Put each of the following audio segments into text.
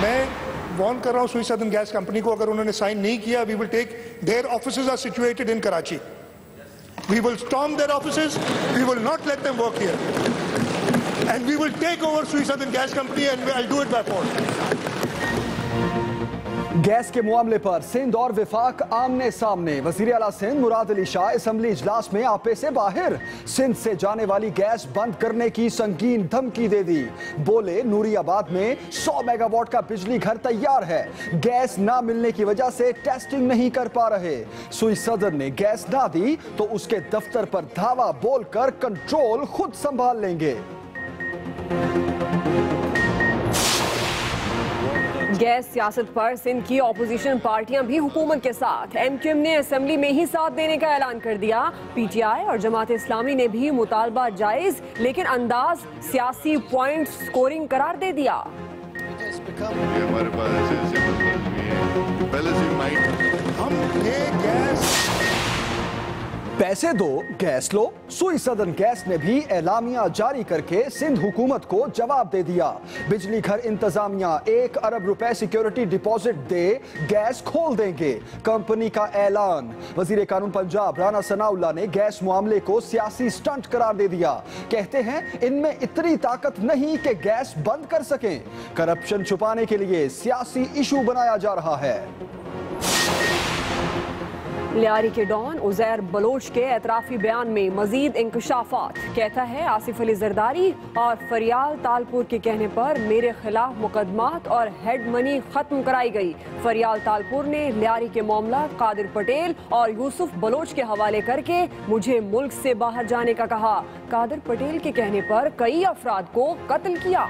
मैं वार्न कर रहा हूं सुई सदर्न गैस कंपनी को, अगर उन्होंने साइन नहीं किया, we will take, their offices are situated in Karachi, we will storm their offices, we will not let them work here and we will take over Sui southern gas company and I will do it by force. Gas के मामले पर सिंध और विफाक आमने सामने। वजीर आला Sindh Murad Ali Shah assembly इजलास में आपे से बाहर। सिंध से जाने वाली गैस बंद करने की संगीन धमकी दे दी। बोले नूरियाबाद में 100 मेगावाट का बिजली घर तैयार है, गैस ना मिलने की वजह से टेस्टिंग नहीं कर पा रहे। सुई सदर ने गैस ना दी तो उसके दफ्तर पर धावा बोलकर कंट्रोल खुद संभाल लेंगे। गैस सियासत पर सिंध की ऑपोजिशन पार्टियां भी हुकूमत के साथ। एमक्यूएम ने असेंबली में ही साथ देने का ऐलान कर दिया। पीटीआई और जमात इस्लामी ने भी मुतालबा जायज लेकिन अंदाज सियासी पॉइंट स्कोरिंग करार दे दिया। हमारे पास ऐसे पहले से हम ये गैस पैसे दो गैस लो। सुई सदर्न गैस ने भी एलामिया जारी करके सिंध हुकूमत को जवाब दे दिया। बिजली घर इंतजामिया 1 अरब रुपए सिक्योरिटी डिपॉजिट दे गैस खोल देंगे, कंपनी का ऐलान। वजीर कानून पंजाब राना सनाउल्लाह ने गैस मामले को सियासी स्टंट करार दे दिया। कहते हैं इनमें इतनी ताकत नहीं कि गैस बंद कर सकें। करप्शन छुपाने के लिए सियासी इशू बनाया जा रहा है। लियारी के डॉन उजैर बलोच के एतराफी बयान में मजीद इंकशाफात। कहता है आसिफ अली जरदारी और फरियाल तालपुर के कहने पर मेरे खिलाफ मुकदमात और हेड मनी खत्म कराई गई। फरियाल तालपुर ने लियारी के मामला कादिर पटेल और यूसुफ बलोच के हवाले करके मुझे मुल्क से बाहर जाने का कहा। कादिर पटेल के कहने पर कई अफराद को कत्ल किया।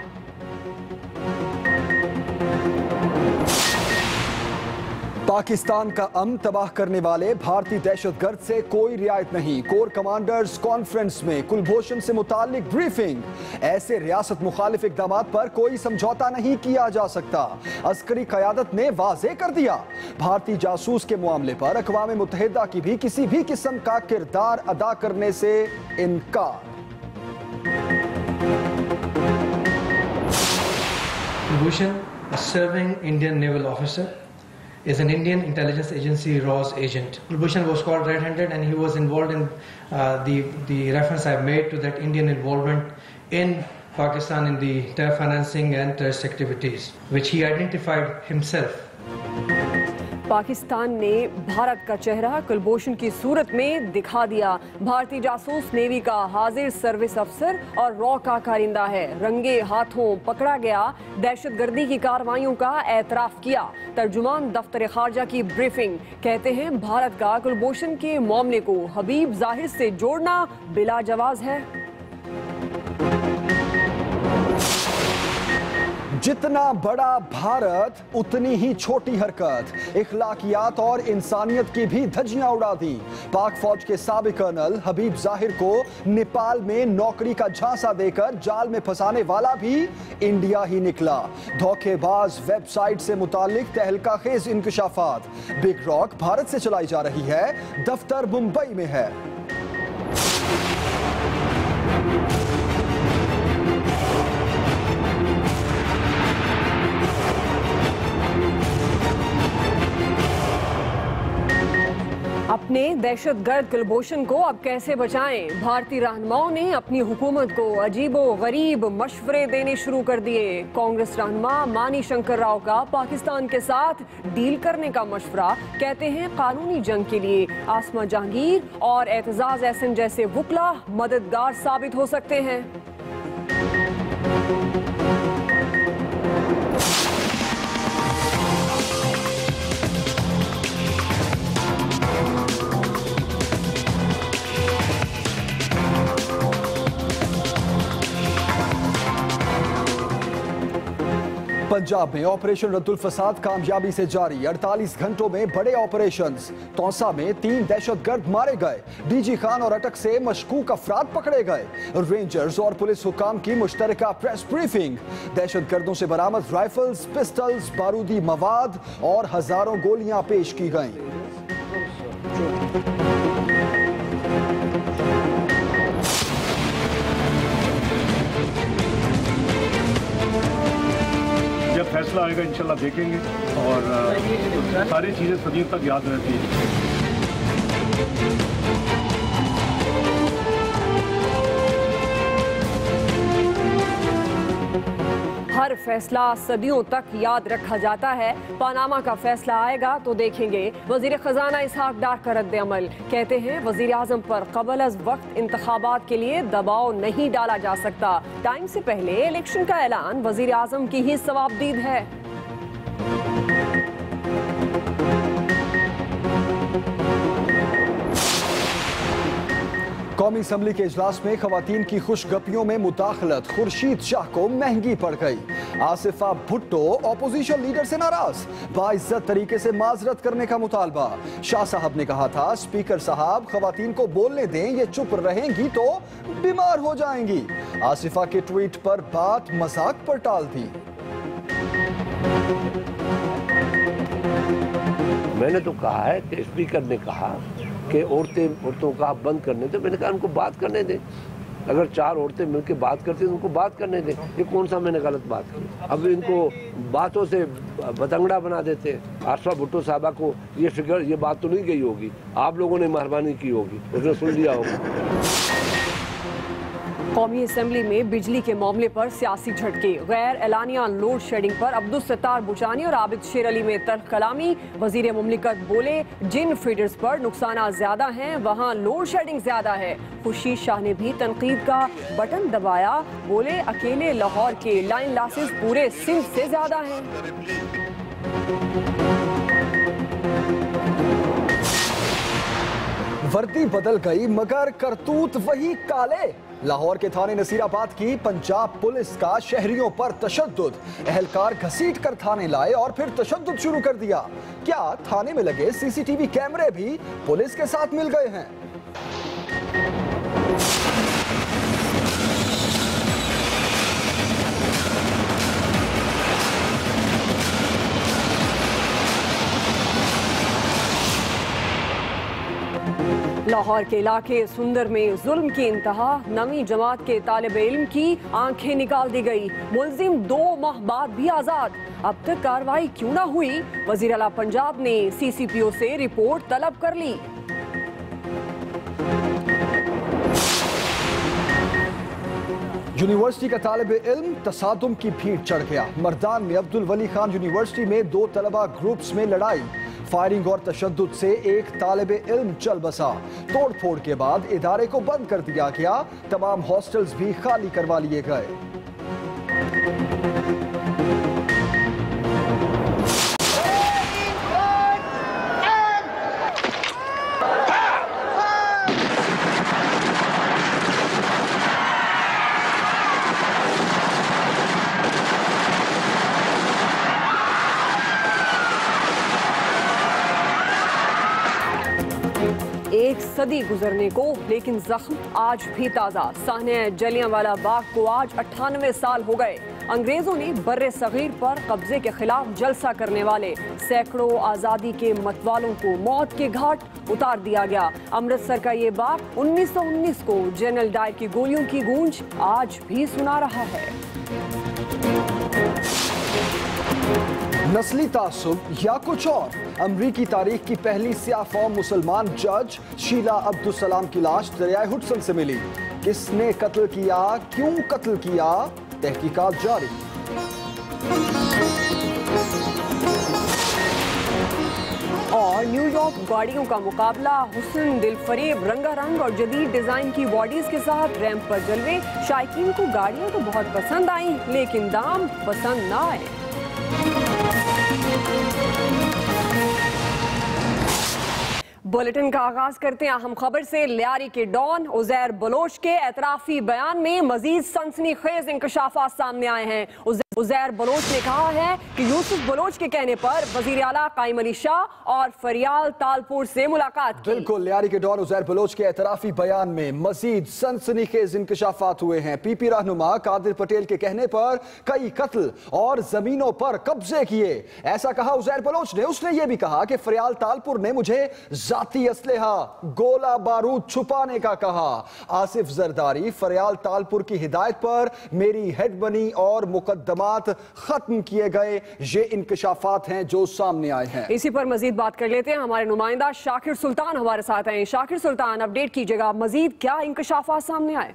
पाकिस्तान का अमन तबाह करने वाले भारतीय दहशतगर्द से कोई रियायत नहीं। कोर कमांडर्स कॉन्फ्रेंस में कुलभूषण से मुतालिक ब्रीफिंग। ऐसे रियासत मुखालिफ इकदामात पर कोई समझौता नहीं किया जा सकता। अस्करी क़यादत ने वाज़ेह कर दिया। भारतीय जासूस के मामले पर अक़वाम मुत्तहिदा की भी किसी भी किस्म का किरदार अदा करने से इनकार। Kulbhushan, a serving Indian naval officer, is an Indian intelligence agency RAW's agent. Kulbhushan was called red-handed and he was involved in the reference I've made to that Indian involvement in Pakistan in the terror financing and terrorist activities, which he identified himself. Pakistan ने भारत का चेहरा कुलभूषण की सूरत में दिखा दिया। भारतीय जासूस navy का हाजिर सर्विस अफसर और रॉ का कारिंदा है। रंगे हाथों पकड़ा गया, दहशतगर्दी की कार्रवाइयों का एतराफ किया। तर्जुमान दफ्तर खारजा की ब्रीफिंग। कहते हैं भारत का कुलभूषण के मामले को हबीब जाहिर से जोड़ना बिला जवाज है। जितना बड़ा भारत उतनी ही छोटी हरकत। इखलाकियात और इंसानियत की भी धज्जियां उड़ा दी। पाक फौज के साबिक कर्नल हबीब जाहिर को नेपाल में नौकरी का झांसा देकर जाल में फंसाने वाला भी इंडिया ही निकला। धोखेबाज वेबसाइट से मुतालिक तहलका खेज इंकशाफात। बिग रॉक भारत से चलाई जा रही है, दफ्तर मुंबई में है। अपने दहशतगर्द कुलभूषण को अब कैसे बचाएं? भारतीय रहनुमाओं ने अपनी हुकूमत को अजीबो गरीब मशवरे देने शुरू कर दिए। कांग्रेस रहनुमा मानी शंकर राव का पाकिस्तान के साथ डील करने का मशवरा। कहते हैं कानूनी जंग के लिए आसमा जहांगीर और एतजाज एहसन जैसे वुकला मददगार साबित हो सकते हैं। पंजाब में ऑपरेशन रद्दुल फसाद कामयाबी से जारी। 48 घंटों में बड़े ऑपरेशंस। तौसा में 3 दहशतगर्द मारे गए। डीजी खान और अटक से मशकूक अफराद पकड़े गए। रेंजर्स और पुलिस हुकाम की मुश्तरका प्रेस ब्रीफिंग। दहशतगर्दों से बरामद राइफल्स, पिस्टल्स, बारूदी मवाद और हजारों गोलियां पेश की गईं। जब फैसला आएगा इंशाल्लाह देखेंगे और सारी चीज़ें सदियों तक याद रहती हैं। हर फैसला सदियों तक याद रखा जाता है। पनामा का फैसला आएगा तो देखेंगे। वजीर खजाना इसहाक डार का रद्द अमल, कहते हैं वजीर आजम पर कबल अज वक्त इंतखाबात के लिए दबाव नहीं डाला जा सकता। टाइम से पहले इलेक्शन का ऐलान वजीर आजम की ही सवाबदीद है। कौमी असम्बली के इजलास में खवातीन की खुशगपियों में मुदाखलत खुर्शीद शाह को महंगी पड़ गई। आसिफा भुट्टो ऑपोजिशन लीडर से नाराज, बाइज्जत तरीके से माजरत करने का मुतालबा। शाह साहब ने कहा था स्पीकर साहब खवातीन को बोलने दें, ये चुप रहेंगी तो बीमार हो जाएंगी। आसिफा के ट्वीट पर बात मजाक पर टाल दी। मैंने तो कहा है कि स्पीकर ने कहा कि औरतों का आप बंद करने दें। मैंने कहा उनको बात करने दें। अगर 4 औरतें मिलकर बात करती हैं तो उनको बात करने दें। ये कौन सा मैंने गलत बात की? अब इनको बातों से बतंगड़ा बना देते हैं। आसिफा भुट्टो साहबा को ये बात तो नहीं गई होगी, आप लोगों ने मेहरबानी की होगी, उसने सुन लिया होगा। कौमी असम्बली में बिजली के मामले पर सियासी झटके, गैर एलानिया लोड शेडिंग पर अब्दुल सत्तार बुचानी और आबिद शेर अली में तल्ख कलामी। वजीर मुमलिकत बोले जिन फीडर्स पर नुकसान ज्यादा हैं वहाँ लोड शेडिंग ज्यादा है। खुर्शीद शाह ने भी तनकीद का बटन दबाया, बोले अकेले लाहौर के लाइन लॉसेस पूरे सिंध से ज्यादा हैं। वर्दी बदल गई मगर करतूत वही काले। लाहौर के थाने नसीराबाद की पंजाब पुलिस का शहरियों पर तशद्दुद, एहलकार घसीट कर थाने लाए और फिर तशद्दुद शुरू कर दिया। क्या थाने में लगे सीसीटीवी कैमरे भी पुलिस के साथ मिल गए हैं? लाहौर के इलाके सुंदर में जुल्म की इंतहा, नवी जमात के तालिब इल्म की आंखें निकाल दी गई। मुलजिम 2 माह बाद भी आजाद, अब तक कार्रवाई क्यों ना हुई? वजीर आला पंजाब ने CCPO से रिपोर्ट तलब कर ली। यूनिवर्सिटी का तालिब इल्म तसादुम की भीड़ चढ़ गया। मर्दान में अब्दुल वली खान यूनिवर्सिटी में 2 तलबा ग्रुप्स में लड़ाई, फायरिंग और तशद्दुद से एक तालिब इल्म चल बसा। तोड़फोड़ के बाद इदारे को बंद कर दिया गया, तमाम हॉस्टल्स भी खाली करवा लिए गए। एक सदी गुजरने को लेकिन जख्म आज भी ताज़ा। साहने जलियांवाला बाग को आज 98 साल हो गए। अंग्रेजों ने बर्रे सगीर पर कब्जे के खिलाफ जलसा करने वाले सैकड़ों आज़ादी के मतवालों को मौत के घाट उतार दिया गया। अमृतसर का ये बाग 1919 को जनरल डायर की गोलियों की गूंज आज भी सुना रहा है। नस्ली तासुब या कुछ और? अमरीकी तारीख की पहली सियाह फॉर्म मुसलमान जज शीला अब्दुल सलाम की लाश दरियाए हुडसन से मिली। किसने कत्ल किया, क्यों कत्ल किया, तहकीकात जारी। और न्यूयॉर्क गाड़ियों का मुकाबला, हुस्न दिलफरेब रंगारंग और जदीद डिजाइन की बॉडीज के साथ रैंप पर जलवे। शायकीन को गाड़ियां तो बहुत पसंद आई लेकिन दाम पसंद ना आए। बुलेटिन का आगाज करते हैं अहम खबर से। लियारी के डॉन उजैर बलोच के एतराफी बयान में मजीद सनसनीखेज इंकशाफात सामने आए हैं। उजैर बलोच ने कहा है कि यूसुफ बलोच के कहने पर वजीर आला कायम अली शाह और फरियाल तालपुर से मुलाकात की। बिल्कुल, लियारी के डॉन उजैर बलोच के एतराफी बयान में मजीद सनसनीखेज इंकशाफात हुए हैं। पीपी रहनुमा कादिर पटेल के कहने पर कई कत्ल और जमीनों पर कब्जे किए, ऐसा कहा उजैर बलोच ने। उसने ये भी कहा कि फरियाल तालपुर ने मुझे जाती असलहा, गोला बारूद छुपाने का कहा। आसिफ जरदारी फरियाल तालपुर की हिदायत पर मेरी हेड बनी और मुकद्दमात खत्म किए गए। ये इंकशाफात हैं जो सामने आए हैं। इसी पर मजीद बात कर लेते हैं, हमारे नुमाइंदा शाकिर सुल्तान हमारे साथ हैं। शाकिर सुल्तान, अपडेट कीजिएगा, मजीद क्या इंकशाफात सामने आए?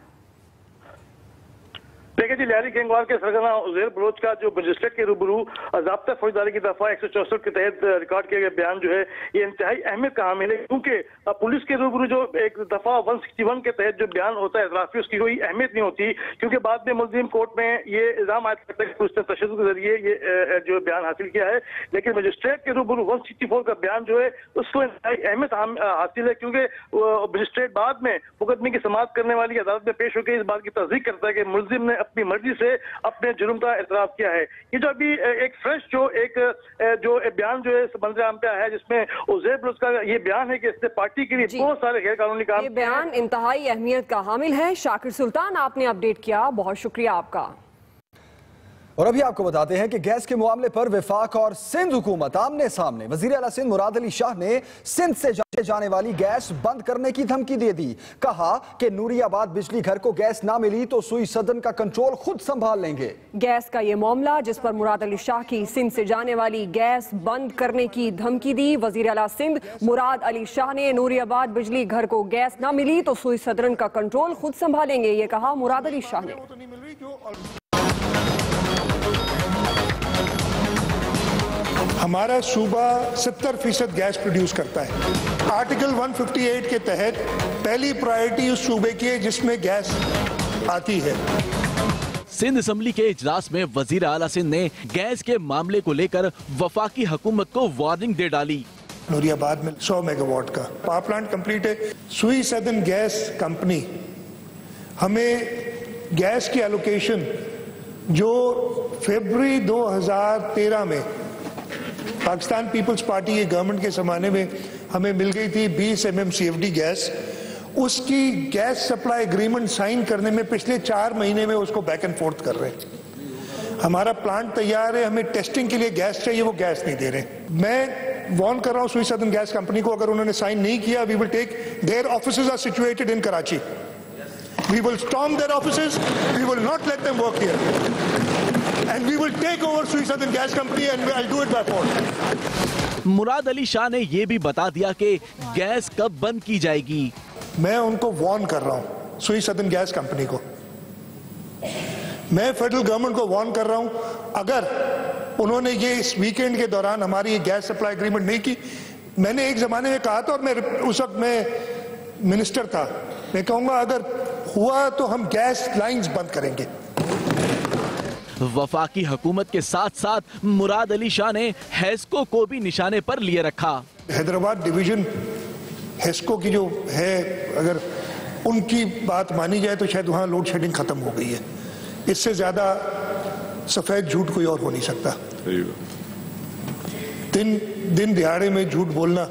देखिए जी, लियारी गैंगवार के सरगना उजैर बलोच का जो मजिस्ट्रेट के रूबरू ज़ाब्ता फौजदारी की दफा 164 के तहत रिकॉर्ड किया गया बयान जो है ये इंतहाई अहमियत का हामिल है, क्योंकि पुलिस के रूबरू जो एक दफा 161 के तहत जो बयान होता है इतराफी, उसकी कोई अहमियत नहीं होती, क्योंकि बाद में मुल्जिम कोर्ट में ये इल्जाम आयद करता है कि पुलिस ने तशद्दुद के जरिए ये जो बयान हासिल किया है। लेकिन मजिस्ट्रेट के रूबरू 164 का बयान जो है उसको इंतहाई अहमियत हासिल है, क्योंकि मजिस्ट्रेट बाद में मुकदमे की समाअत करने वाली अदालत में पेश होकर इस बात की तस्दीक करता है कि मुल्जिम ने अपनी मर्जी से अपने जुर्म का एतराफ किया है। ये जो अभी एक फ्रेश जो बयान जो है मंजर आम पे आया है, जिसमें उजैर बलोच का ये बयान है कि इसने पार्टी के लिए बहुत सारे गैर कानूनी काम। ये बयान इंतहाई अहमियत का हामिल है। शाकिर सुल्तान, आपने अपडेट किया, बहुत शुक्रिया आपका। और अभी आपको बताते हैं कि गैस के मामले पर वफाक और सिंध हुकूमत आमने सामने। वजीर आला सिंध मुराद अली शाह ने सिंध से जाने वाली गैस बंद करने की धमकी दे दी। कहा कि नूरियाबाद बिजली घर को गैस ना मिली तो सुई सदन का कंट्रोल खुद संभाल लेंगे। गैस का ये मामला जिस पर मुराद अली शाह की सिंध से जाने वाली गैस बंद करने की धमकी दी। वजीर आला सिंध मुराद अली शाह ने नूरियाबाद बिजली घर को गैस ना मिली तो सुई सदन का कंट्रोल खुद संभालेंगे, ये कहा मुराद अली शाह ने। हमारा सूबा 70% गैस प्रोड्यूस करता है। आर्टिकल 158 के तहत पहली प्रायोरिटी उस सूबे की है जिसमें गैस आती है। सिंध असेंबली के इजलास में वजीर आला सिंध ने गैस के मामले को लेकर वफाकी हुकूमत को वार्निंग दे डाली। नूरियाबाद में 100 मेगावाट का पावर प्लांट कंप्लीट है। सुई सदन गैस कंपनी हमें गैस की एलोकेशन जो फरवरी 2013 में पाकिस्तान पीपल्स पार्टी के गवर्नमेंट के ज़माने में हमें मिल गई थी 20 MMCFD गैस, उसकी गैस सप्लाई एग्रीमेंट साइन करने में पिछले 4 महीने में उसको बैक एंड फोर्थ कर रहे हैं। हमारा प्लांट तैयार है, हमें टेस्टिंग के लिए गैस चाहिए, वो गैस नहीं दे रहे। मैं वार्न कर रहा हूँ सुई सदन गैस कंपनी को, अगर उन्होंने साइन नहीं किया we will take, their offices are situated in Karachi, we will storm their offices, we will not let them work here and we will take over Sui Southern Gas Company and I'll do it by force. Murad Ali Shah ने ये भी बता दिया कि gas कब बंद की जाएगी। मैं उनको वार्न कर रहा हूँ, सुई सदन गैस कंपनी को, मैं फेडरल गवर्नमेंट को वार्न कर रहा हूँ, अगर उन्होंने ये इस वीकेंड के दौरान हमारी ये गैस सप्लाई एग्रीमेंट नहीं की, मैंने एक जमाने में कहा था और मैं उस वक्त मैं मिनिस्टर था, मैं कहूँगा अगर हुआ तो हम गैस लाइंस बंद करेंगे। वफाकी हुकूमत के साथ साथ मुराद अली शाह ने हेस्को को भी निशाने पर लिए रखा। हैदराबाद डिवीजन हेस्को की जो है, अगर उनकी बात मानी जाए तो शायद वहाँ लोड शेडिंग खत्म हो गई है। इससे ज्यादा सफेद झूठ कोई और हो नहीं सकता। दिन दिहाड़े में झूठ बोलना।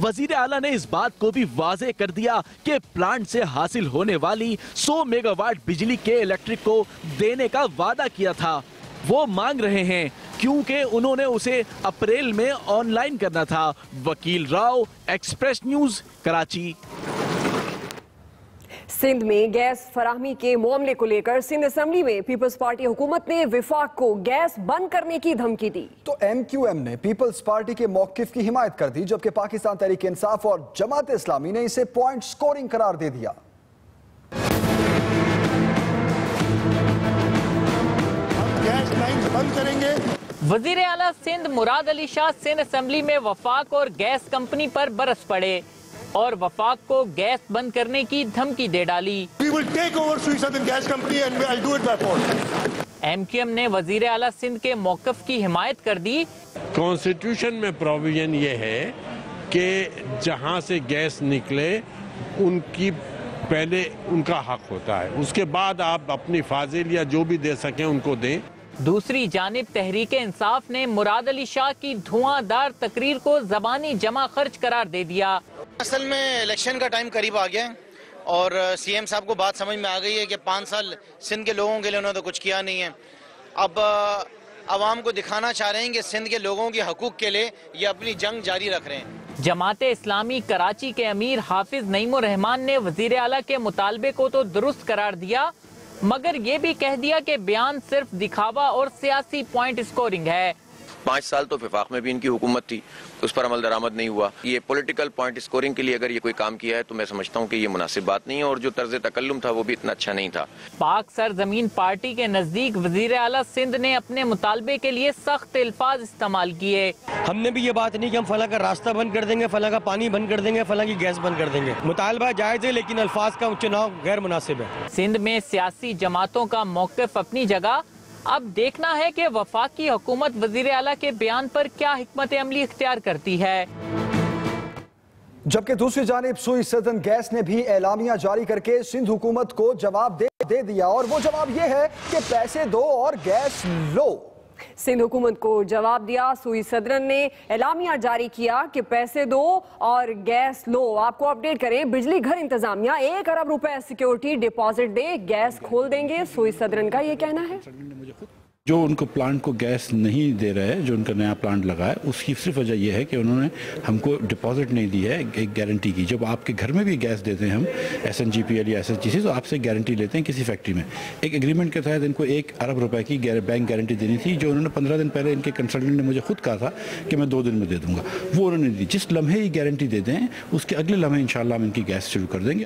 वजीर आला ने इस बात को भी वाजे कर दिया कि प्लांट से हासिल होने वाली 100 मेगावाट बिजली के इलेक्ट्रिक को देने का वादा किया था। वो मांग रहे हैं क्योंकि उन्होंने उसे अप्रैल में ऑनलाइन करना था। वकील राव, एक्सप्रेस न्यूज, कराची। सिंध में गैस फराहमी के मामले को लेकर सिंध असेंबली में पीपल्स पार्टी हुकूमत ने विफाक को गैस बंद करने की धमकी दी। तो MQM ने पीपल्स पार्टी के मौकिफ की हिमायत कर दी, जबकि पाकिस्तान तहरीक इंसाफ और जमात इस्लामी ने इसे पॉइंट स्कोरिंग करार दे दिया। गैस लाइन बंद करेंगे। वजीर आला सिंध मुराद अली शाह सिंध असेंबली में वफाक और गैस कंपनी पर बरस पड़े और वफाक को गैस बंद करने की धमकी दे डाली। We will take over Sui Southern Gas Company and I'll do it by force. MQM ने वजीर आला सिंध के मौक़िफ़ की हिमायत कर दी। कॉन्स्टिट्यूशन में प्रोविजन ये है कि जहां से गैस निकले उनकी पहले उनका हक होता है, उसके बाद आप अपनी फाजिल या जो भी दे सकें उनको दें। दूसरी जानिब तहरीक इंसाफ ने मुराद अली शाह की धुआंधार तकरीर को ज़बानी जमा खर्च करार दे दिया। असल में इलेक्शन का टाइम करीब आ गया है और CM साहब को बात समझ में आ गई है कि 5 साल सिंध के लोगों के लिए उन्होंने तो कुछ किया नहीं है। अब आवाम को दिखाना चाह रहे हैं कि सिंध के लोगों के हकूक़ के लिए ये अपनी जंग जारी रख रहे हैं। जमाते इस्लामी कराची के अमीर हाफिज नईमुर रहमान ने वजीर आला के मुतालबे को तो दुरुस्त करार दिया, मगर ये भी कह दिया कि बयान सिर्फ दिखावा और सियासी पॉइंट स्कोरिंग है। 5 साल तो विफाक में भी इनकी हुकूमत थी, उस पर अमल दरामद नहीं हुआ। ये पॉलिटिकल पॉइंट स्कोरिंग के लिए अगर ये कोई काम किया है तो मैं समझता हूँ कि ये मुनासिब बात नहीं है, और जो तर्ज तकल्लुम था वो भी इतना अच्छा नहीं था। पाक सरजमीन पार्टी के नजदीक वजीर आला सिंध ने अपने मुतालबे के लिए सख्त अल्फाज इस्तेमाल किए। हमने भी ये बात नहीं कि हम फला का रास्ता बंद कर देंगे, फला का पानी बंद कर देंगे, फला की गैस बंद कर देंगे। मुतालबा जायज है, लेकिन अल्फाज का चुनाव गैर मुनासिब है। सिंध में सियासी जमातों का मौक़िफ़ अपनी जगह, अब देखना है कि वफाकी हुकूमत वजीर आला के बयान पर क्या हिकमत अमली इख्तियार करती है। जबकि दूसरी जानिब सुई सदन गैस ने भी एलामिया जारी करके सिंध हुकूमत को जवाब दे दिया, और वो जवाब ये है कि पैसे दो और गैस लो। सिंध हुकूमत को जवाब दिया, सुई सदरन ने एलामिया जारी किया कि पैसे दो और गैस लो। आपको अपडेट करें, बिजली घर इंतजामिया 1 अरब रुपए सिक्योरिटी डिपॉजिट दे, गैस खोल देंगे। सुई सदरन का ये कहना है। जो उनको प्लांट को गैस नहीं दे रहा है, जो उनका नया प्लांट लगा है, उसकी सिर्फ वजह यह है कि उन्होंने हमको डिपॉजिट नहीं दी है एक गारंटी की। जब आपके घर में भी गैस देते हैं हम SNGPL या SHGC, तो आपसे गारंटी लेते हैं किसी फैक्ट्री में। एक एग्रीमेंट के तहत इनको 1 अरब रुपए की बैंक गारंटी देनी थी, जो उन्होंने 15 दिन पहले इनके कंसल्टेंट ने मुझे खुद कहा था कि मैं 2 दिन में दे दूंगा, वो उन्होंने दी। जिस लम्हे ही गारंटी दे दें, उसके अगले लम्हे इंशाल्लाह हम इनकी गैस शुरू कर देंगे।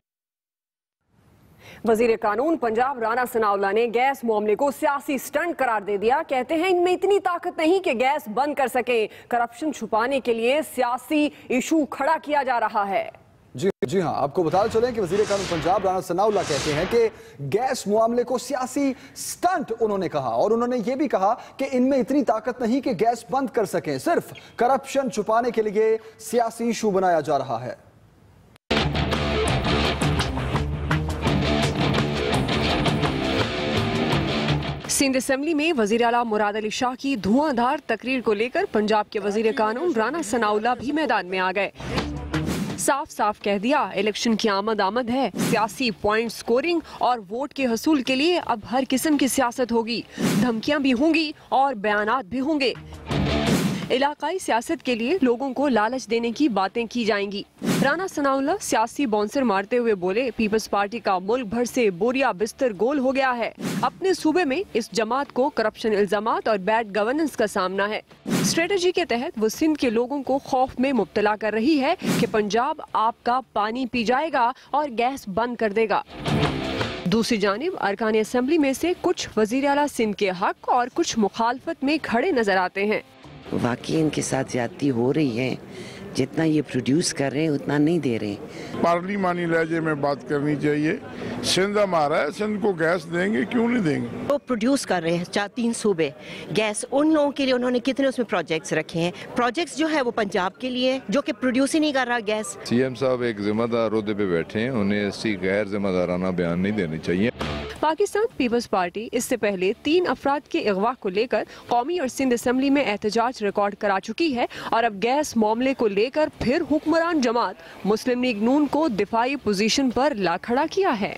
वजीर कानून पंजाब राना सनाउल्लाह ने गैस मामले को सियासी स्टंट करार दे दिया। कहते हैं इनमें इतनी ताकत नहीं कि गैस बंद कर सके, करप्शन छुपाने के लिए सियासी इशू खड़ा किया जा रहा है। जी हाँ, आपको बताते चलें कि वजीर कानून पंजाब राना सनाउल्लाह कहते हैं कि गैस मामले को सियासी स्टंट उन्होंने कहा, और उन्होंने ये भी कहा कि इनमें इतनी ताकत नहीं कि गैस बंद कर सकें, सिर्फ करप्शन छुपाने के लिए सियासी इशू बनाया जा रहा है। सिंध असेंबली में वजीर आला मुराद अली शाह की धुआंधार तकरीर को लेकर पंजाब के वजीर कानून राना सनाउल्लाह भी मैदान में आ गए। साफ साफ कह दिया, इलेक्शन की आमद है, सियासी पॉइंट स्कोरिंग और वोट के हसूल के लिए अब हर किस्म की सियासत होगी, धमकियां भी होंगी और बयानात भी होंगे। इलाकाई सियासत के लिए लोगों को लालच देने की बातें की जाएंगी। राना सनाउल्लाह सियासी बाउंसर मारते हुए बोले, पीपल्स पार्टी का मुल्क भर से बोरिया बिस्तर गोल हो गया है। अपने सूबे में इस जमात को करप्शन इल्जामात और बैड गवर्नेंस का सामना है। स्ट्रेटजी के तहत वो सिंध के लोगों को खौफ में मुब्तला कर रही है कि पंजाब आपका पानी पी जाएगा और गैस बंद कर देगा। दूसरी जानिब अरकान असेंबली में से कुछ वजीर आला सिंध के हक और कुछ मुखालफत में खड़े नजर आते हैं। वाकई इनके साथ ज्यादती हो रही है, जितना ये प्रोड्यूस कर रहे हैं उतना नहीं दे रहे। पार्लिमानी लहजे में बात करनी चाहिए। सिंध हमारा है, सिंध को गैस देंगे, क्यों नहीं देंगे। वो प्रोड्यूस कर रहे हैं 3 सूबे गैस, उन लोगों के लिए उन्होंने कितने उसमें प्रोजेक्ट्स रखे हैं। प्रोजेक्ट्स जो है वो पंजाब के लिए, जो कि प्रोड्यूस ही नहीं कर रहा गैस। CM साहब एक जिम्मेदार ओहदे पे बैठे हैं, उन्हें ऐसी गैर जिम्मेदाराना बयान नहीं देने चाहिए। पाकिस्तान पीपल्स पार्टी इससे पहले 3 अफराद के अगवा को लेकर कौमी और सिंध असेंबली में एहतजाज रिकॉर्ड करा चुकी है, और अब गैस मामले को लेकर फिर हुक्मरान जमात मुस्लिम लीग नून को दिफाई पोजीशन पर ला खड़ा किया है।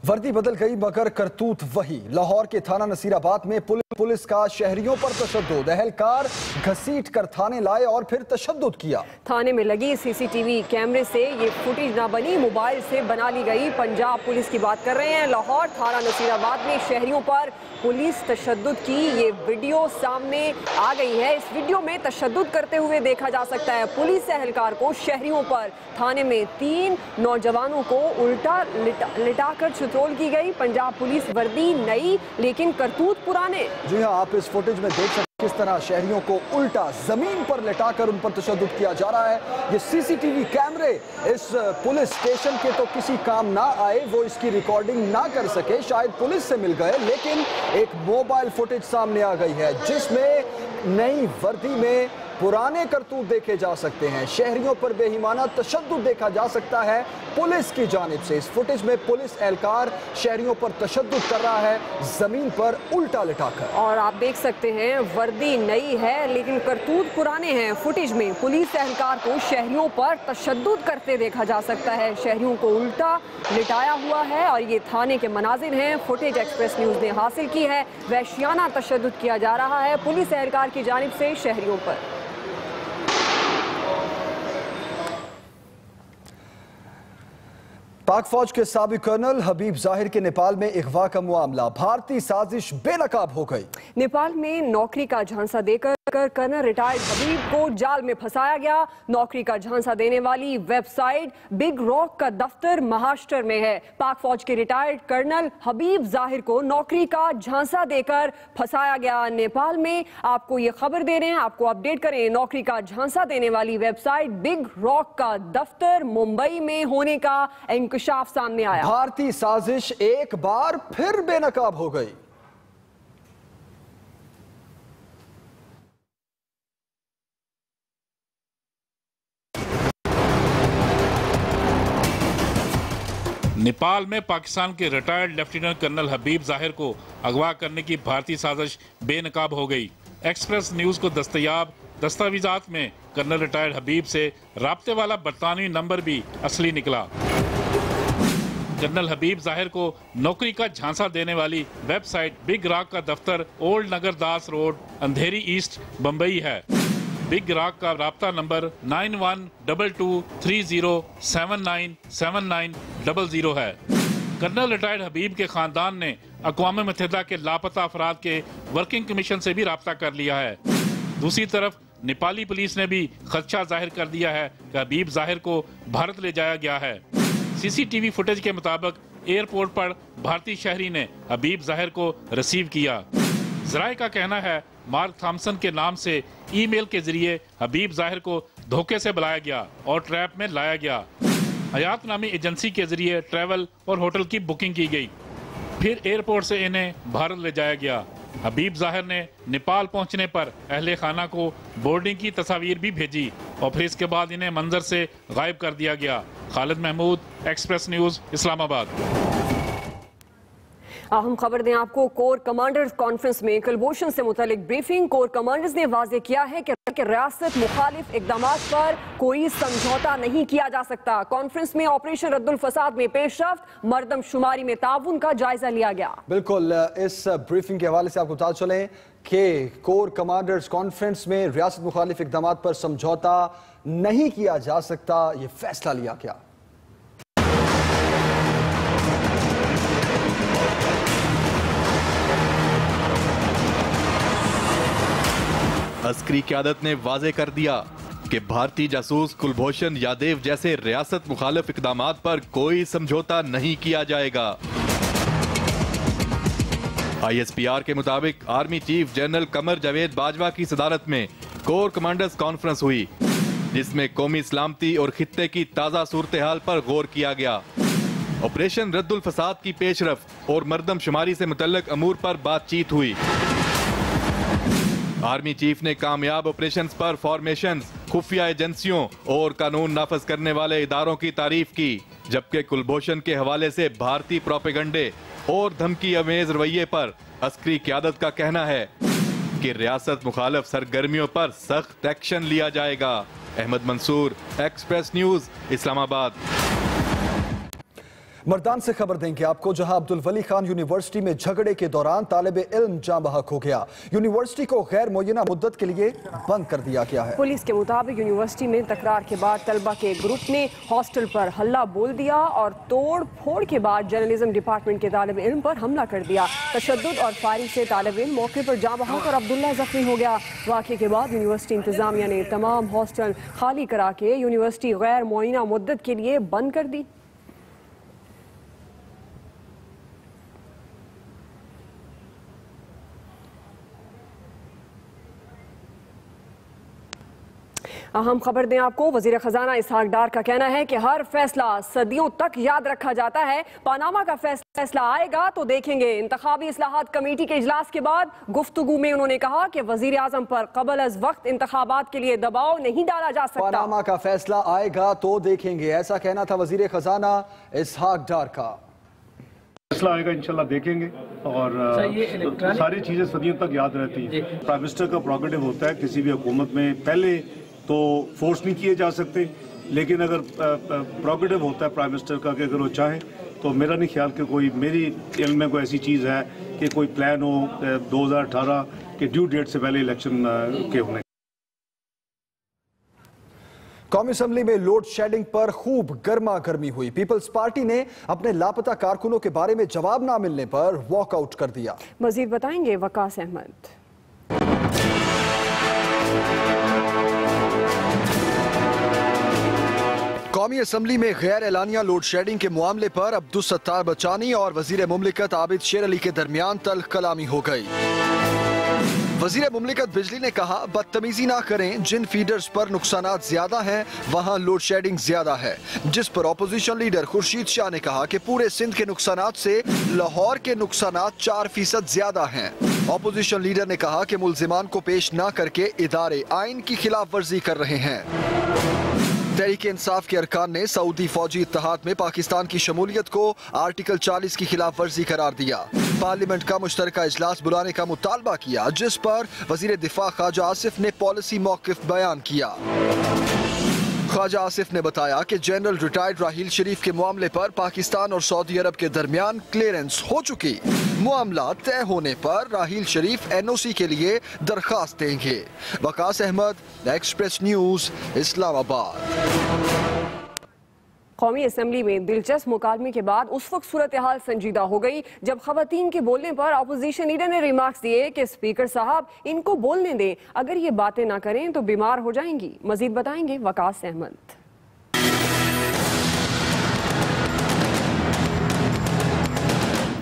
वर्दी बदल गई मगर करतूत वही। लाहौर के थाना नसीराबाद में पुलिस का शहरियों पर तशद्दुद, अहलकार घसीट कर थाने लाए और फिर तशद्दुद किया। थाने में लगी CCTV कैमरे से ये फुटेज ना बनी, मोबाइल से बना ली गई। पंजाब पुलिस की बात कर रहे हैं। लाहौर थाना नसीराबाद में शहरियों पर पुलिस तशद्दुद की ये वीडियो सामने आ गई है। इस वीडियो में तशद्दुद करते हुए देखा जा सकता है पुलिस एहलकार को शहरियों पर। थाने में 3 नौजवानों को उल्टा लिटाकर छुट्रोल की गई। पंजाब पुलिस वर्दी नई लेकिन करतूत पुराने। जी हाँ, आप इस फुटेज में देख सकते हैं किस तरह शहरियों को उल्टा जमीन पर लेटाकर उन पर तशद्दुद किया जा रहा है। ये CCTV कैमरे इस पुलिस स्टेशन के तो किसी काम ना आए, वो इसकी रिकॉर्डिंग ना कर सके, शायद पुलिस से मिल गए, लेकिन एक मोबाइल फुटेज सामने आ गई है जिसमें नई वर्दी में पुराने करतूत देखे जा सकते हैं। शहरियों पर बेईमाना तशद्दुद देखा जा सकता है पुलिस की जानिब से। इस फुटेज में पुलिस एहलकार शहरियों पर तशद्दुद कर रहा है जमीन पर उल्टा लिटाकर। और आप देख सकते हैं वर्दी नई है लेकिन करतूत पुराने हैं। फुटेज में पुलिस एहलकार को शहरियों पर तशद्दुद करते देखा जा सकता है। शहरियों को उल्टा लिटाया हुआ है और ये थाने के मनाजिर हैं। फुटेज एक्सप्रेस न्यूज ने हासिल की है। वहशियाना तशद्दुद किया जा रहा है पुलिस एहलकार की जानिब से शहरियों पर। पाक फौज के साबिक कर्नल हबीब जाहिर के नेपाल में अगवा का मामला, भारतीय साजिश बेनकाब हो गई। नेपाल में नौकरी का झांसा देकर कर्नल रिटायर्ड हबीब को जाल में फंसाया गया। नौकरी का झांसा देने वाली वेबसाइट बिग रॉक का दफ्तर महाराष्ट्र में है। पाक फौज के रिटायर्ड कर्नल हबीब जाहिर को नौकरी का झांसा देकर फंसाया गया नेपाल में। आपको ये खबर दे रहे हैं, आपको अपडेट करें। नौकरी का झांसा देने वाली वेबसाइट बिग रॉक का दफ्तर मुंबई में होने का इंकशाफ सामने आया। भारतीय साजिश एक बार फिर बेनकाब हो गई। नेपाल में पाकिस्तान के रिटायर्ड लेफ्टिनेंट कर्नल हबीब जाहिर को अगवा करने की भारतीय साजिश बेनकाब हो गई। एक्सप्रेस न्यूज को दस्तयाब दस्तावेजात में कर्नल रिटायर्ड हबीब से राब्ते वाला बरतानवी नंबर भी असली निकला। कर्नल हबीब जाहिर को नौकरी का झांसा देने वाली वेबसाइट बिग रॉक का दफ्तर ओल्ड नगर दास रोड, अंधेरी ईस्ट, बम्बई है। बिग रॉक का राब्ता नंबर 912230797900 है। कर्नल रिटायर्ड हबीब के खानदान ने अक़वाम मुत्तहिदा के लापता अफराद के वर्किंग कमीशन से भी राब्ता कर लिया है। दूसरी तरफ नेपाली पुलिस ने भी खदशा जाहिर कर दिया है कि हबीब जाहिर को भारत ले जाया गया है। सीसीटीवी फुटेज के मुताबिक एयरपोर्ट पर भारतीय शहरी ने हबीब जाहिर को रिसीव किया। जराए का कहना है मार्क थॉमसन के नाम से ईमेल के जरिए हबीब जाहिर को धोखे से बुलाया गया और ट्रैप में लाया गया। हयात नामी एजेंसी के जरिए ट्रैवल और होटल की बुकिंग की गई, फिर एयरपोर्ट से इन्हें भारत ले जाया गया। हबीब जाहिर ने नेपाल पहुंचने पर अहले खाना को बोर्डिंग की तस्वीर भी भेजी और फिर इसके बाद इन्हें मंजर से गायब कर दिया गया। Khalid Mahmood, Express News, Islamabad. अहम खबर दें आपको, कोर कमांडर्स कॉन्फ्रेंस में कुलभूषण से मुतालिक ब्रीफिंग। कोर कमांडर्स ने वाजे किया है कि रियासत मुखालिफ इकदामात पर कोई समझौता नहीं किया जा सकता। कॉन्फ्रेंस में ऑपरेशन रद्दुल फसाद में पेशरफ्त, मरदमशुमारी में ताउन का जायजा लिया गया। बिल्कुल, इस ब्रीफिंग के हवाले से आपको बता चलें कि कोर कमांडर्स कॉन्फ्रेंस में रियासत मुखालिफ इकदामात पर समझौता नहीं किया जा सकता, ये फैसला लिया गया। अस्करी क़यादत ने वाजे कर दिया कि भारतीय जासूस कुलभूषण यादव जैसे रियासत मुखालिफ इक़दामात पर कोई समझौता नहीं किया जाएगा। ISPR के मुताबिक army chief general Qamar Javed Bajwa की सदारत में कोर कमांडर्स कॉन्फ्रेंस हुई, जिसमें कौमी सलामती और खित्ते की ताज़ा सूरत हाल पर गौर किया गया। ऑपरेशन रद्दुल फसाद की पेशरफ और मरदमशुमारी से मुतल्लिक अमूर पर बातचीत हुई। आर्मी चीफ ने कामयाब ऑपरेशंस पर फॉर्मेशंस, खुफिया एजेंसियों और कानून नाफज करने वाले इदारों की तारीफ की, जबकि कुलभूषण के हवाले से भारतीय प्रोपेगंडे और धमकी अमेज रवैये पर अस्करी क़यादत का कहना है कि रियासत मुखालिफ सरगर्मियों पर सख्त एक्शन लिया जाएगा। Ahmad Mansoor, Express News, Islamabad. मर्दान से खबर देंगे आपको, जहां अब्दुल वली खान यूनिवर्सिटी में झगड़े के दौरान तालिब इल्म जाँ बहक हो गया। यूनिवर्सिटी को गैर मुय्यना मुद्दत के लिए बंद कर दिया गया है। पुलिस के मुताबिक यूनिवर्सिटी में तकरार के बाद तलबा के ग्रुप ने हॉस्टल पर हल्ला बोल दिया और तोड़ फोड़ के बाद जर्नलिज्म डिपार्टमेंट के तालिब इल्म पर हमला कर दिया। तशद्दुद और फायरिंग से तालिब इल्म मौके पर जाँ बहक और अब्दुल्ला जख्मी हो गया। वाक़े के बाद यूनिवर्सिटी इंतजामिया ने तमाम हॉस्टल खाली करा के यूनिवर्सिटी गैर मुय्यना मुद्दत के लिए बंद कर दी। अहम खबर दें आपको, वजीर खजाना इसहाक डार का कहना है कि हर फैसला सदियों तक याद रखा जाता है। पानामा का फैसला आएगा तो देखेंगे। इंतखाबी इस्लाहात कमेटी के इजलास के बाद गुफ्तगू में उन्होंने कहा कि वजीर आजम पर कबल अज वक्त इंतखाबात के लिए दबाव नहीं डाला जा सकता। पानामा का फैसला आएगा तो देखेंगे, ऐसा कहना था वजीर खजाना इसहाक डार का। फैसला आएगा, इंशाल्लाह देखेंगे। और सारी चीजें सदियों तक याद रहती हैं। प्राइम मिनिस्टर का प्रोगेटिव होता है किसी भी हुकूमत में, पहले तो फोर्स नहीं किए जा सकते, लेकिन अगर प्रोगेटिव होता है प्राइम मिनिस्टर का कि अगर वो चाहे तो मेरा नहीं ख्याल कि कोई, मेरी इल्म में कोई ऐसी चीज़ है कि कोई प्लान हो 2018 के ड्यू डेट से पहले इलेक्शन के होने। कौमी असम्बली में लोड शेडिंग पर खूब गर्मा गर्मी हुई। पीपल्स पार्टी ने अपने लापता कारकुनों के बारे में जवाब ना मिलने पर वॉकआउट कर दिया। मजीद बताएंगे वकास अहमद। कौमी असम्बली में गैर एलानिया लोड शेडिंग के मामले पर अब्दुस सत्तार बचानी और वजीर मुमलिकत आबिद शेर अली के दरमियान तल्ख कलामी हो गई। वजीर मुमलिकत बिजली ने कहा, बदतमीजी ना करें, जिन फीडर्स पर नुकसानात ज्यादा हैं वहाँ लोड शेडिंग ज्यादा है। जिस पर अपोजिशन लीडर खुर्शीद शाह ने कहा कि पूरे सिंध के नुकसानात से लाहौर के नुकसानात 4% ज्यादा हैं। अपोजिशन लीडर ने कहा कि मुल्जिमान को पेश ना करके इदारे आइन की खिलाफ वर्जी कर रहे हैं। तहरीक इंसाफ के अरकान ने सऊदी फौजी इत्तेहाद में पाकिस्तान की शमूलियत को आर्टिकल 40 की खिलाफ वर्जी करार दिया। पार्लियामेंट का मुश्तरका इजलास बुलाने का मुतालबा किया, जिस पर वजीर दिफा ख्वाजा आसिफ ने पॉलिसी मौक़िफ़ बयान किया। ख्वाजा आसिफ ने बताया कि जनरल रिटायर्ड राहील शरीफ के मामले पर पाकिस्तान और सऊदी अरब के दरमियान क्लियरेंस हो चुकी। मामला तय होने पर राहील शरीफ NOC के लिए दरखास्त देंगे। Waqas Ahmed, Express News, Islamabad. कौमी असम्बली में दिलचस्प मुकालमे के बाद उस वक्त सूरत हाल संजीदा हो गई जब खवातीन के बोलने पर अपोजिशन लीडर ने रिमार्क्स दिए कि स्पीकर साहब इनको बोलने दें, अगर ये बातें ना करें तो बीमार हो जाएंगी। मजीद बताएंगे वकास अहमद।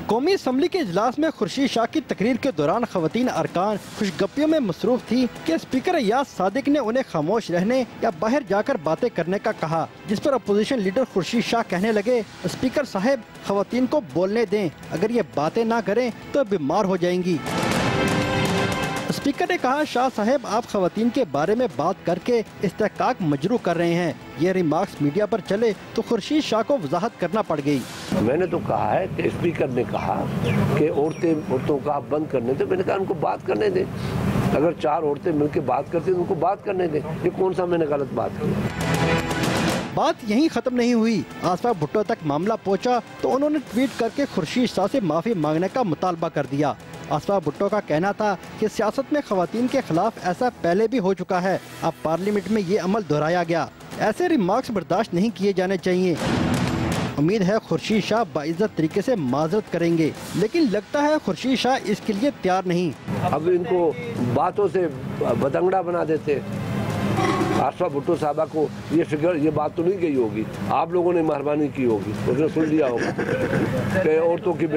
कौमी असम्बली के इजलास में खुर्शीद शाह की तकरीर के दौरान खवातीन अरकान खुशगप्पियों में मसरूफ थी कि स्पीकर अय्याज सादिक ने उन्हें खामोश रहने या बाहर जाकर बातें करने का कहा, जिस पर अपोजिशन लीडर खुर्शीद शाह कहने लगे, स्पीकर साहब खवातीन को बोलने दें, अगर ये बातें ना करें तो बीमार हो जाएंगी। स्पीकर ने कहा, शाह साहब आप खवातीन के बारे में बात करके इस्तेहकाक मजरू कर रहे हैं। ये रिमार्क्स मीडिया पर चले तो खुर्शीद शाह को वजाहत करना पड़ गई। मैंने तो कहा है कि स्पीकर ने कहा कि औरतों का आप बंद करने दे। मैंने कहा उनको बात करने दे, अगर 4 औरतें मिलकर बात करती तो उनको बात करने दे। ये कौन सा मैंने गलत बात की? बात यहीं खत्म नहीं हुई। आसफा भुट्टो तक मामला पहुंचा तो उन्होंने ट्वीट करके खुर्शीद शाह से माफी मांगने का मुतालबा कर दिया। आसफा भुट्टो का कहना था कि सियासत में खवातीन के खिलाफ ऐसा पहले भी हो चुका है, अब पार्लियामेंट में ये अमल दोहराया गया। ऐसे रिमार्क्स बर्दाश्त नहीं किए जाने चाहिए। उम्मीद है खुर्शीद शाह बाइज्जत तरीके से माजरत करेंगे, लेकिन लगता है खुर्शीद शाह इसके लिए तैयार नहीं। अब इनको बातों से बतंगड़ा बना देते। आसफा भुट्टो साहबा को ये बात तो नहीं कही होगी, आप लोगों ने मेहरबानी की होगी, उसने सुन लिया होगा कि औरतों की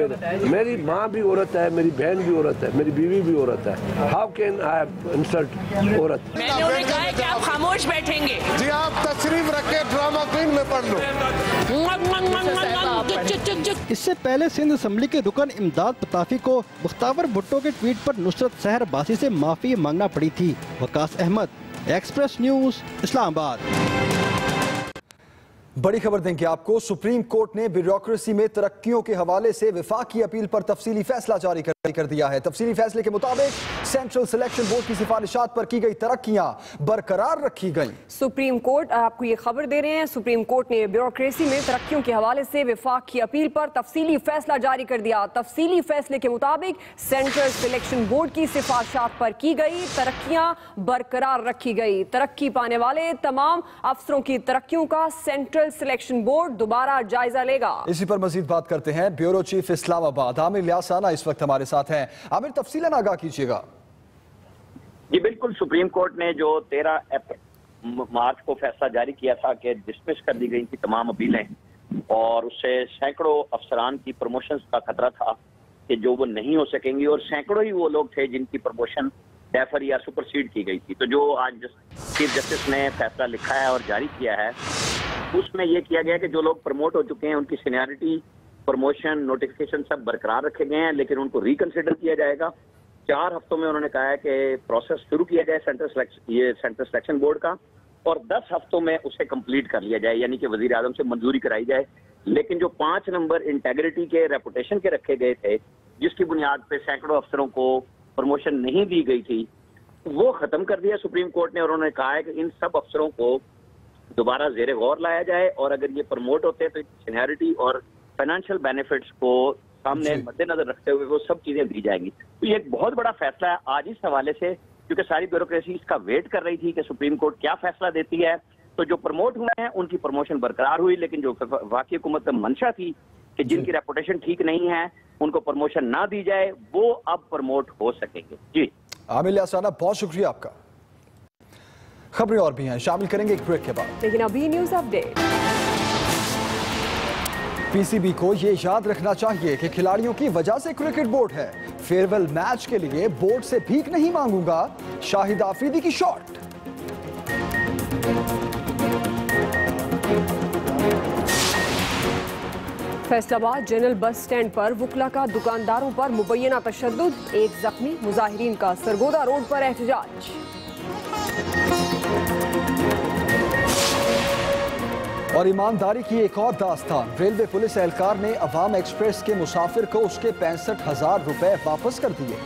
मेरी माँ भी औरत है, मेरी बहन भी औरत है, मेरी बीवी भी औरत है। हाउ कैन आई इंसल्ट औरत? मैंने उन्हें कहा है कि आप खामोश बैठेंगे। जी आप तशरीफ रखे, ड्रामा क्वीन में पढ़ लो। इससे पहले सिंध असम्बली के रुकन इमदाद पताफी को मुख्तार भुट्टो के ट्वीट पर नुसरत सहर बासी से माफी मांगना पड़ी थी। Waqas Ahmed, Express News, Islamabad. बड़ी खबर देंगे आपको। सुप्रीम कोर्ट ने ब्यूरोक्रेसी में तरक्कियों के हवाले से विफाकी अपील पर तफसीली फैसला जारी कर दिया है। तफसीली फैसले के मुताबिक सेंट्रल सिलेक्शन बोर्ड की सिफारिशात पर की गई तरक्कियां बरकरार रखी गई। सुप्रीम कोर्ट आपको ये खबर दे रहे हैं, सुप्रीम कोर्ट ने ब्यूरोक्रेसी में तरक्कियों के हवाले से विफाकी अपील पर तफसीली फैसला जारी कर दिया। तफसीली फैसले के मुताबिक सेंट्रल सिलेक्शन बोर्ड की सिफारिशात पर की गई तरक्कियां बरकरार रखी गई। तरक्की पाने वाले तमाम अफसरों की तरक्कियों का सेंट्रल सिलेक्शन बोर्ड दोबारा जायजा लेगा। इसी पर मजीद बात करते हैं। ब्यूरो चीफ इस्लामाबाद आमिर लियासाना इस वक्त हमारे साथ हैं। आमिर, तफसीलन आगाह कीजिएगा। जी बिल्कुल, सुप्रीम कोर्ट ने जो 13 मार्च को फैसला जारी किया था कि डिसमिस कर दी गई थी तमाम अपीलें, और उससे सैकड़ों अफसरान की प्रमोशंस का खतरा था कि जो वो नहीं हो सकेंगी, और सैकड़ों ही वो लोग थे जिनकी प्रमोशन डेफर या सुपरसीड की गई थी। तो जो आज चीफ जस्टिस ने फैसला लिखा है और जारी किया है, उसमें यह किया गया कि जो लोग प्रमोट हो चुके हैं उनकी सीनियरिटी, प्रमोशन, नोटिफिकेशन सब बरकरार रखे गए हैं, लेकिन उनको रिकंसिडर किया जाएगा। 4 हफ्तों में उन्होंने कहा है कि प्रोसेस शुरू किया जाए सेंट्रल सिलेक्शन बोर्ड का, और 10 हफ्तों में उसे कंप्लीट कर लिया जाए, यानी कि वजीर आजम से मंजूरी कराई जाए। लेकिन जो 5 नंबर इंटेग्रिटी के, रेपुटेशन के रखे गए थे, जिसकी बुनियाद पे सैकड़ों अफसरों को प्रमोशन नहीं दी गई थी, वो खत्म कर दिया सुप्रीम कोर्ट ने। और उन्होंने कहा है कि इन सब अफसरों को दोबारा जेरे गौर लाया जाए, और अगर ये प्रमोट होते हैं तो सीनियरिटी और फाइनेंशियल बेनिफिट्स को सामने मद्देनजर रखते हुए वो सब चीजें दी जाएंगी। तो ये एक बहुत बड़ा फैसला है आज इस हवाले से, क्योंकि सारी ब्यूरोक्रेसी इसका वेट कर रही थी कि सुप्रीम कोर्ट क्या फैसला देती है। तो जो प्रमोट हुए हैं उनकी प्रमोशन बरकरार हुई, लेकिन जो वाकई हुकूमत का मंशा थी कि जिनकी रेपुटेशन ठीक नहीं है उनको प्रमोशन ना दी जाए, वो अब प्रमोट हो सकेंगे। जी आमिर असाना, बहुत शुक्रिया आपका। खबरें और भी हैं, शामिल करेंगे एक ब्रेक के बाद, लेकिन अभी न्यूज अपडेट। पीसीबी को ये याद रखना चाहिए कि खिलाड़ियों की वजह से क्रिकेट बोर्ड है। फेयरवेल मैच के लिए बोर्ड से भीख नहीं मांगूंगा, शाहिद आफरीदी की shot. Faisalabad general bus stand पर वुकला का दुकानदारों पर मुबैना तशद्दुद, एक जख्मी, मुजाहिरीन का सरगोदा रोड पर एहतजाज। और ईमानदारी की एक और दास्तान, रेलवे पुलिस एहलकार ने अवाम एक्सप्रेस के मुसाफिर को उसके 65,000 रुपए वापस कर दिए।